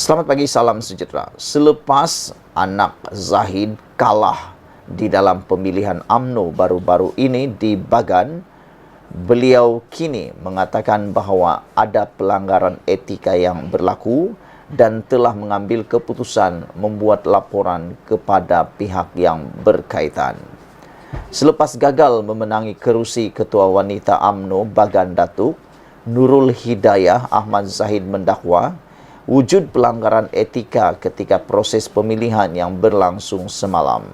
Selamat pagi, salam sejahtera. Selepas anak Zahid kalah di dalam pemilihan UMNO baru-baru ini di Bagan, beliau kini mengatakan bahawa ada pelanggaran etika yang berlaku dan telah mengambil keputusan membuat laporan kepada pihak yang berkaitan. Selepas gagal memenangi kerusi Ketua Wanita UMNO Bagan Datuk, Nurul Hidayah Ahmad Zahid mendakwa wujud pelanggaran etika ketika proses pemilihan yang berlangsung semalam.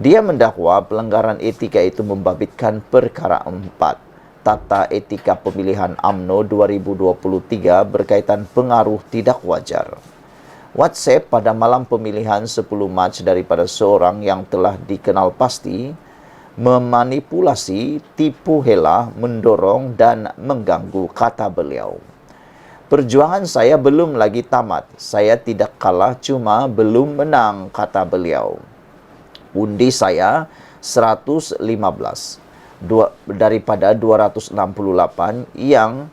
Dia mendakwa pelanggaran etika itu membabitkan perkara 4, Tata Etika Pemilihan UMNO 2023 berkaitan pengaruh tidak wajar. WhatsApp pada malam pemilihan 10 Mac daripada seorang yang telah dikenal pasti memanipulasi, tipu hela, mendorong dan mengganggu, kata beliau. Perjuangan saya belum lagi tamat. Saya tidak kalah, cuma belum menang, kata beliau. Undi saya 115 daripada 268, yang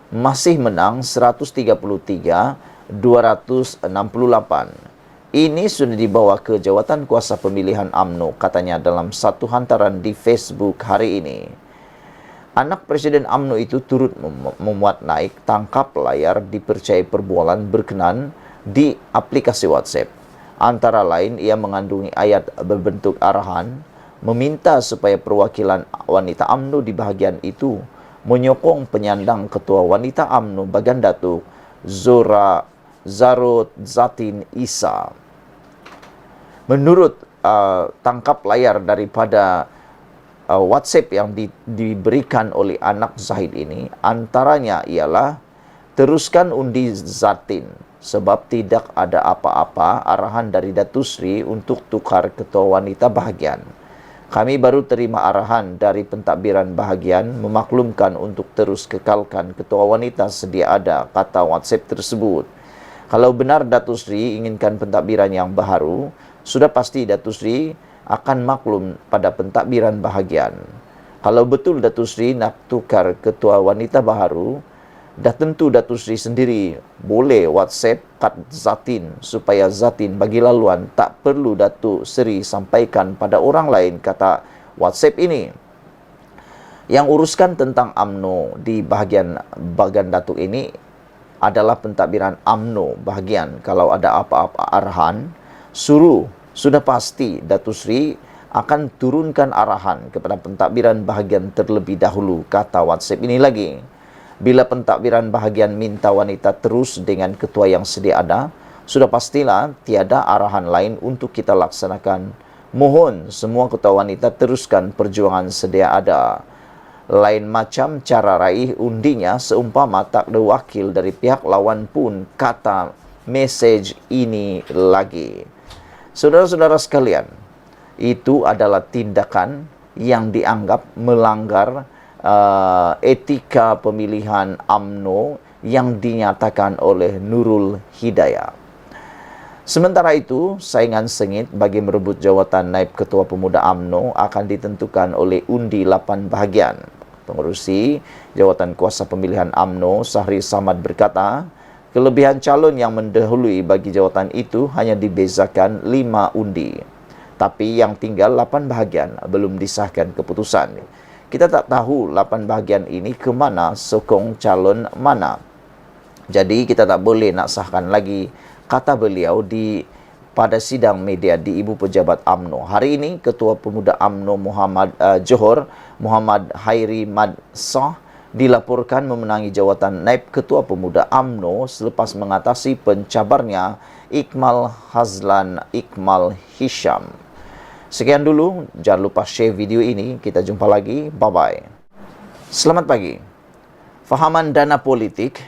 masih menang 133, 268. Ini sudah dibawa ke Jawatan Kuasa Pemilihan UMNO, katanya dalam satu hantaran di Facebook hari ini. Anak Presiden UMNO itu turut memuat naik tangkap layar dipercayai perbualan berkenan di aplikasi WhatsApp. Antara lain, ia mengandungi ayat berbentuk arahan, meminta supaya perwakilan wanita UMNO di bahagian itu menyokong penyandang Ketua Wanita UMNO Bagan Datuk, Zarot Zatin Isa. Menurut tangkap layar daripada WhatsApp yang diberikan oleh anak Zahid ini, antaranya ialah teruskan undi Zatin sebab tidak ada apa-apa arahan dari Datuk Sri untuk tukar Ketua Wanita bahagian. Kami baru terima arahan dari pentadbiran bahagian memaklumkan untuk terus kekalkan Ketua Wanita sedia ada, kata WhatsApp tersebut. Kalau benar Datuk Sri inginkan pentadbiran yang baharu, sudah pasti Datuk Sri akan maklum pada pentadbiran bahagian. Kalau betul Datuk Sri nak tukar Ketua Wanita baharu, dah tentu Datuk Sri sendiri boleh WhatsApp kat Zatin supaya Zatin bagi laluan, tak perlu Datuk Sri sampaikan pada orang lain, kata WhatsApp ini. Yang uruskan tentang UMNO di bahagian Bagan Datuk ini adalah pentadbiran UMNO bahagian. Kalau ada apa-apa arahan, sudah pasti Datuk Sri akan turunkan arahan kepada pentadbiran bahagian terlebih dahulu, kata WhatsApp ini lagi. Bila pentadbiran bahagian minta wanita terus dengan ketua yang sedia ada, sudah pastilah tiada arahan lain untuk kita laksanakan. Mohon semua ketua wanita teruskan perjuangan sedia ada. Lain macam cara raih undinya seumpama tak ada wakil dari pihak lawan pun, kata mesej ini lagi. Saudara-saudara sekalian, itu adalah tindakan yang dianggap melanggar etika pemilihan UMNO yang dinyatakan oleh Nurul Hidayah. Sementara itu, saingan sengit bagi merebut jawatan Naib Ketua Pemuda UMNO akan ditentukan oleh undi 8 bahagian. Pengerusi Jawatan Kuasa Pemilihan UMNO, Sahri Samad, berkata, kelebihan calon yang mendahului bagi jawatan itu hanya dibezakan 5 undi. Tapi yang tinggal 8 bahagian belum disahkan keputusan. Kita tak tahu 8 bahagian ini ke mana sokong calon mana. Jadi kita tak boleh nak sahkan lagi, kata beliau pada sidang media di Ibu Pejabat UMNO. Hari ini, Ketua Pemuda UMNO Johor, Muhammad Hairi Mad Sah, dilaporkan memenangi jawatan Naib Ketua Pemuda UMNO selepas mengatasi pencabarnya Ikmal Hazlan Ikmal Hisham. Sekian dulu, jangan lupa share video ini. Kita jumpa lagi. Bye-bye. Selamat pagi. Fahaman dana politik,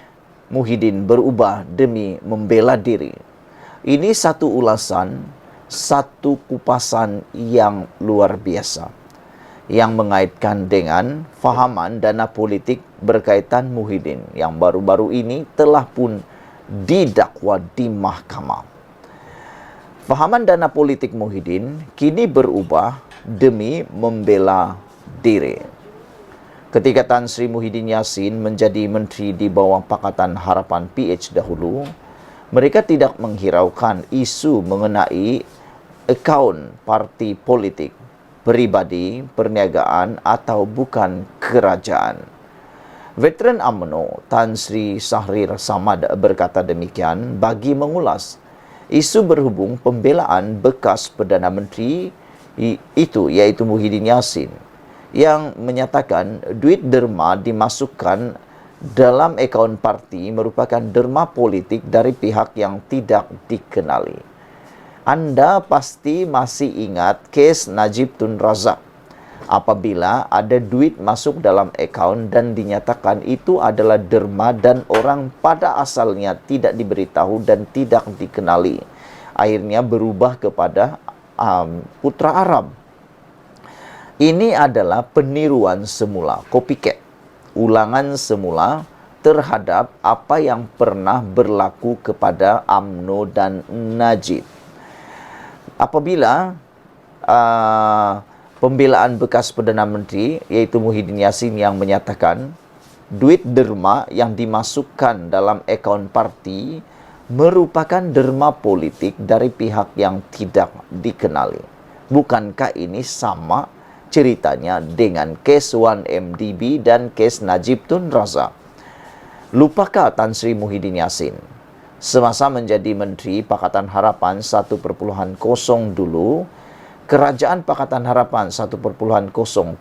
Muhyiddin berubah demi membela diri. Ini satu ulasan, satu kupasan yang luar biasa yang mengaitkan dengan fahaman dana politik berkaitan Muhyiddin yang baru-baru ini telah pun didakwa di mahkamah. Fahaman dana politik Muhyiddin kini berubah demi membela diri. Ketika Tan Sri Muhyiddin Yassin menjadi menteri di bawah Pakatan Harapan PH dahulu, Mereka tidak menghiraukan isu mengenai akaun parti politik, pribadi, perniagaan, atau bukan kerajaan. Veteran UMNO Tan Sri Sahrir Samad berkata demikian bagi mengulas isu berhubung pembelaan bekas Perdana Menteri itu, yaitu Muhyiddin Yassin, yang menyatakan duit derma dimasukkan dalam akaun parti merupakan derma politik dari pihak yang tidak dikenali. Anda pasti masih ingat kes Najib Tun Razak. Apabila ada duit masuk dalam akaun dan dinyatakan itu adalah derma dan orang pada asalnya tidak diberitahu dan tidak dikenali, akhirnya berubah kepada putra Arab. Ini adalah peniruan semula, copycat, ulangan semula terhadap apa yang pernah berlaku kepada UMNO dan Najib. Apabila pembelaan bekas Perdana Menteri, yaitu Muhyiddin Yassin, yang menyatakan duit derma yang dimasukkan dalam akaun parti merupakan derma politik dari pihak yang tidak dikenali. Bukankah ini sama ceritanya dengan kes 1MDB dan kes Najib Tun Razak? Lupakah Tan Sri Muhyiddin Yassin semasa menjadi Menteri Pakatan Harapan 1.0 dulu, Kerajaan Pakatan Harapan 1.0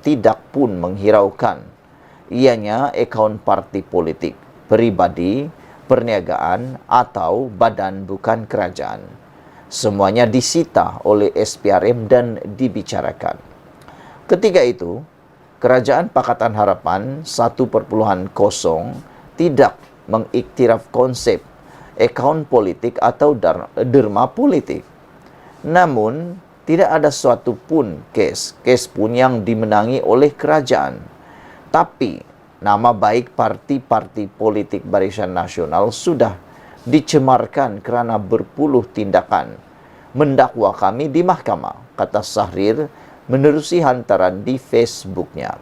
tidak pun menghiraukan ianya akaun parti politik, pribadi, perniagaan, atau badan bukan kerajaan. Semuanya disita oleh SPRM dan dibicarakan. Ketika itu, Kerajaan Pakatan Harapan 1.0 tidak mengiktiraf konsep akaun politik atau derma politik. Namun, tidak ada suatu pun kes pun yang dimenangi oleh kerajaan. Tapi, nama baik parti-parti politik Barisan Nasional sudah dicemarkan kerana berpuluh tindakan mendakwa kami di mahkamah, kata Sahrir menerusi hantaran di Facebooknya.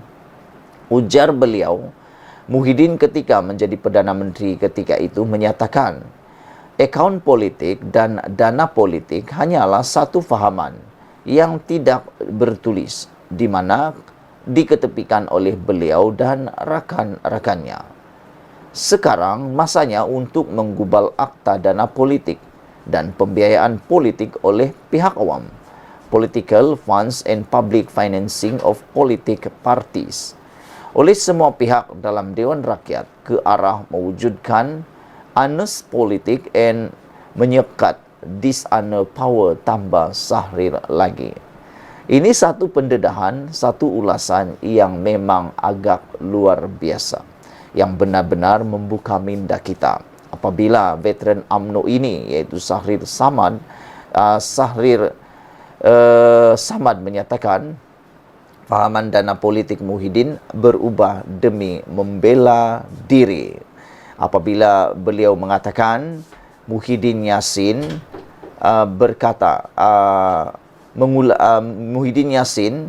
Ujar beliau, Muhyiddin ketika menjadi Perdana Menteri ketika itu menyatakan, akaun politik dan dana politik hanyalah satu fahaman yang tidak bertulis, di mana diketepikan oleh beliau dan rakan-rakannya. Sekarang masanya untuk menggubal akta dana politik dan pembiayaan politik oleh pihak awam, Political Funds and Public Financing of Political Parties, oleh semua pihak dalam Dewan Rakyat ke arah mewujudkan honest politik and menyekat dishonor power, tambah Sahrir lagi. Ini satu pendedahan, satu ulasan yang memang agak luar biasa, yang benar-benar membuka minda kita. Apabila veteran UMNO ini, yaitu Sahrir Samad menyatakan fahaman dana politik Muhyiddin berubah demi membela diri. Apabila beliau mengatakan Muhyiddin Yassin berkata Muhyiddin Yassin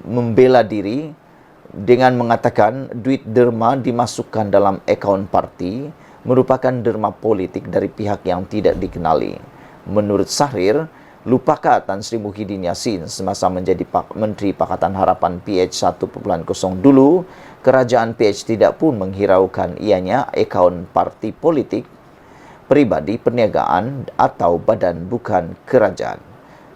membela diri dengan mengatakan duit derma dimasukkan dalam akaun parti merupakan derma politik dari pihak yang tidak dikenali. Menurut Sahrir, lupakah Tan Sri Muhyiddin Yassin semasa menjadi Menteri Pakatan Harapan PH 1.0 dulu, kerajaan PH tidak pun menghiraukan ianya akaun parti politik, pribadi, perniagaan, atau badan bukan kerajaan.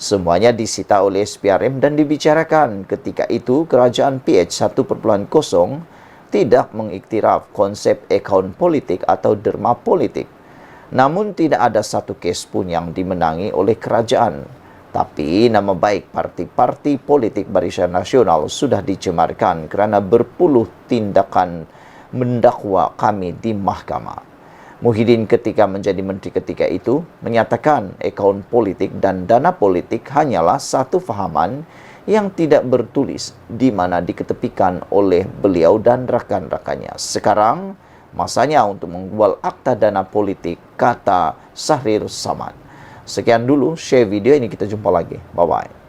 Semuanya disita oleh SPRM dan dibicarakan. Ketika itu, kerajaan PH 1.0 tidak mengiktiraf konsep akaun politik atau derma politik. Namun tidak ada satu kes pun yang dimenangi oleh kerajaan. Tapi nama baik parti-parti politik Barisan Nasional sudah dicemarkan kerana berpuluh tindakan mendakwa kami di mahkamah. Muhyiddin ketika menjadi menteri ketika itu menyatakan akaun politik dan dana politik hanyalah satu fahaman yang tidak bertulis, di mana diketepikan oleh beliau dan rakan-rakannya. Sekarang masanya untuk menggubal akta dana politik, kata Sahrir Samad. Sekian dulu share video ini, kita jumpa lagi. Bye-bye.